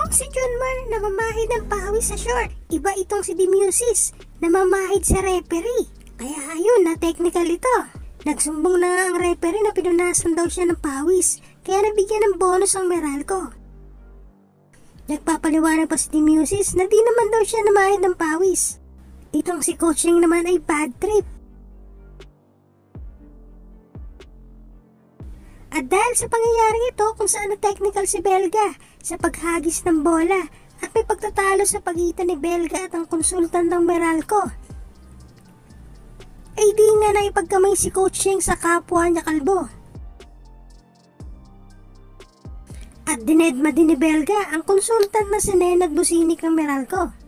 Itong si Junmar na mamahid ng pawis sa short. Iba itong si Demusis na mamahid sa referee. Kaya ayun na technical ito. Nagsumbong na nga ang referee na pinunasan daw siya ng pawis. Kaya nabigyan ng bonus ang Meralco. Nagpapaliwanag pa si Demusis na di naman daw siya namahid ng pawis. Itong si Coaching naman ay bad trip. At dahil sa pangyayaring ito kung saan na-technical si Belga sa paghagis ng bola at may pagtatalo sa pagitan ni Belga at ang konsultan ng Meralco, ay di nga na ipagkamay si Coaching sa kapwa niya kalbo. At dinedma din ni Belga ang konsultan na si Nenad Businik ng Meralco.